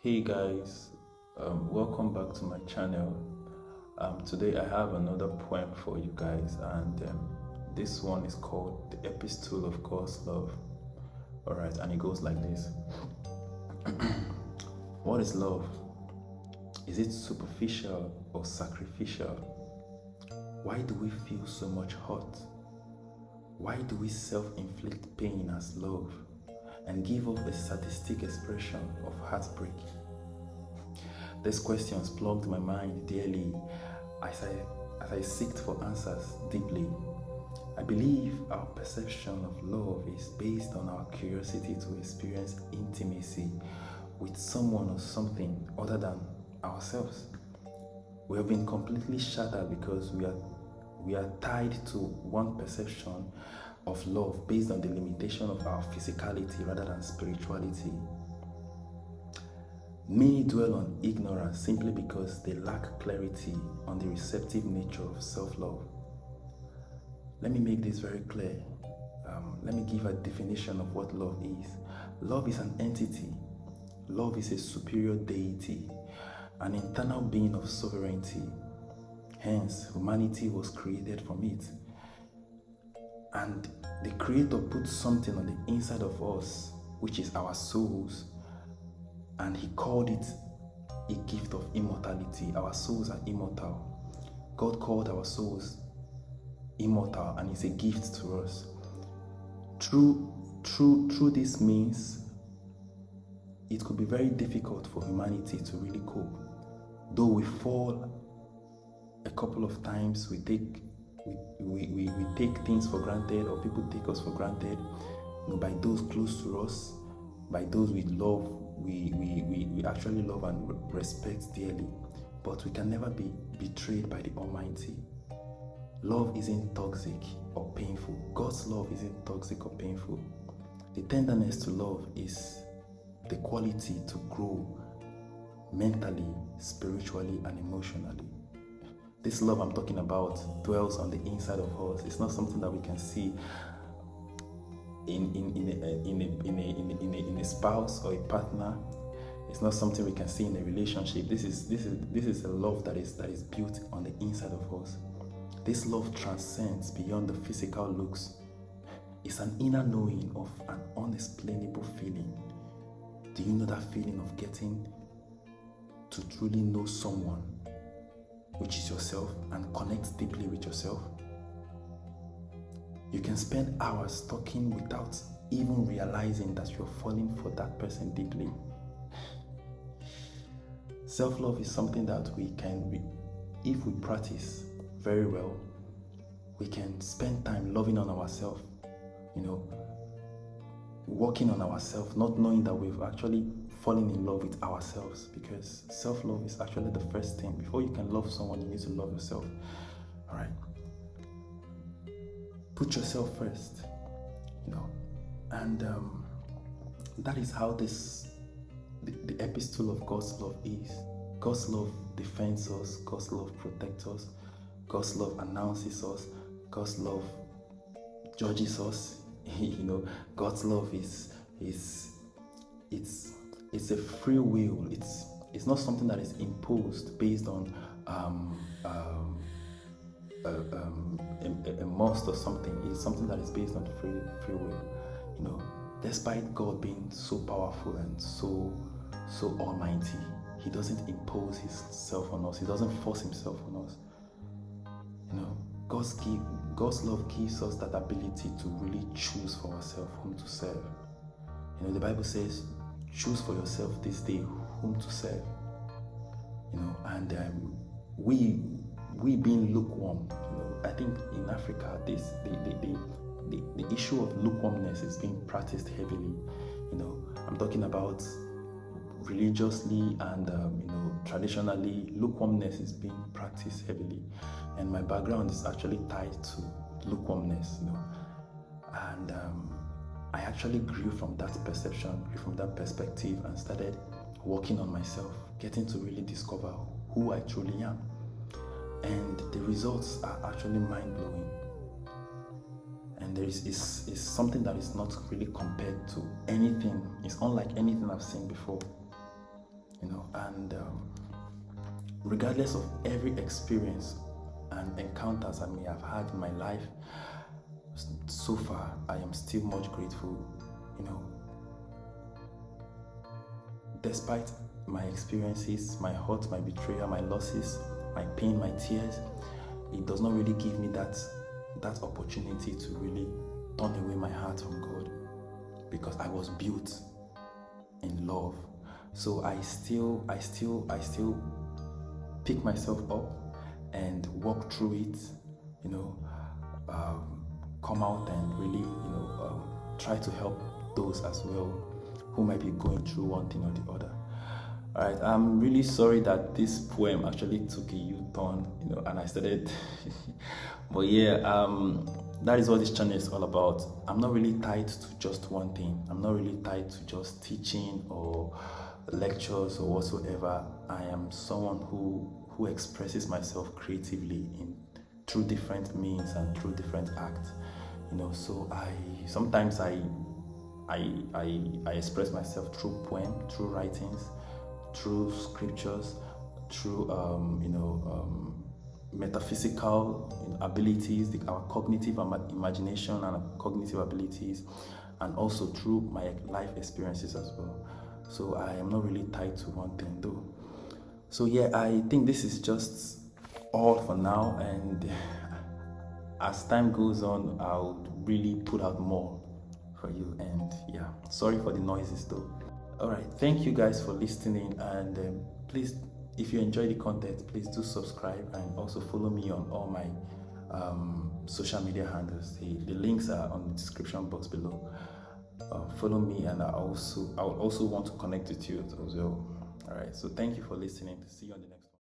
Hey guys, welcome back to my channel. Today I have another poem for you guys, and this one is called The Epistle of God's Love. Alright, and it goes like this. What is love? Is it superficial or sacrificial? Why do we feel so much hurt? Why do we self-inflict pain as love and give off a sadistic expression of heartbreak? These questions plugged my mind daily as I seeked for answers deeply. I believe our perception of love is based on our curiosity to experience intimacy with someone or something other than ourselves. We have been completely shattered because we are tied to one perception of love based on the limitation of our physicality rather than spirituality. Many dwell on ignorance simply because they lack clarity on the receptive nature of self-love. Let me make this very clear. Let me give a definition of what love is. Love is an entity. Love is a superior deity, an internal being of sovereignty. Hence, humanity was created from it. And the Creator put something on the inside of us, which is our souls, and He called it a gift of immortality. Our souls are immortal. God called our souls immortal, and it's a gift to us. Through this means, it could be very difficult for humanity to really cope. Though we fall a couple of times, we take things for granted, or people take us for granted, by those close to us, by those we love, we actually love and respect dearly. But we can never be betrayed by the Almighty. Love isn't toxic or painful. God's love isn't toxic or painful. The tenderness to love is the quality to grow mentally, spiritually, and emotionally. This love I'm talking about dwells on the inside of us. It's not something that we can see in a spouse or a partner. It's not something we can see in a relationship. This is a love that is built on the inside of us. This love transcends beyond the physical looks. It's an inner knowing of an unexplainable feeling. Do you know that feeling of getting to truly know someone, which is yourself, and connect deeply with yourself? You can spend hours talking without even realizing that you're falling for that person deeply. Self-love is something that if we practice very well, we can spend time loving on ourselves, working on ourselves, not knowing that we've actually fallen in love with ourselves, because self-love is actually the first thing. Before you can love someone, you need to love yourself. All right. Put yourself first, and that is how the epistle of God's love is. God's love defends us. God's love protects us. God's love announces us. God's love judges us. God's love is it's a free will. It's not something that is imposed based on a must or something. It's something that is based on free will. Despite God being so powerful and so almighty, He doesn't impose Himself on us. He doesn't force Himself on us. God's love gives us that ability to really choose for ourselves whom to serve. The Bible says, choose for yourself this day whom to serve. And we being lukewarm, I think in Africa, the issue of lukewarmness is being practiced heavily. I'm talking about religiously and traditionally. Lukewarmness is being practiced heavily, and my background is actually tied to lukewarmness. And I actually grew from that perception, grew from that perspective, and started working on myself, getting to really discover who I truly am. And the results are actually mind-blowing. And there is something that is not really compared to anything. It's unlike anything I've seen before. And regardless of every experience and encounters I may have had in my life so far, I am still much grateful. Despite my experiences, my hurt, my betrayal, my losses, my pain, my tears, it does not really give me that opportunity to really turn away my heart from God, because I was built in love. So I still pick myself up and walk through it, come out and really, try to help those as well who might be going through one thing or the other. All right, I'm really sorry that this poem actually took a U-turn, and I started. But yeah, that is what this channel is all about. I'm not really tied to just one thing. I'm not really tied to just teaching or lectures or whatsoever. I am someone who expresses myself creatively through different means and through different acts. So sometimes I express myself through poem, through writings, through scriptures, through metaphysical abilities, our cognitive imagination and our cognitive abilities, and also through my life experiences as well. So I am not really tied to one thing though. So yeah, I think this is just all for now, and as time goes on, I'll really put out more for you. And yeah, sorry for the noises though. All right, thank you guys for listening, and please, if you enjoy the content, please do subscribe and also follow me on all my social media handles. The links are on the description box below. Follow me, and I would also want to connect with you as well. All right, so thank you for listening. See you on the next one.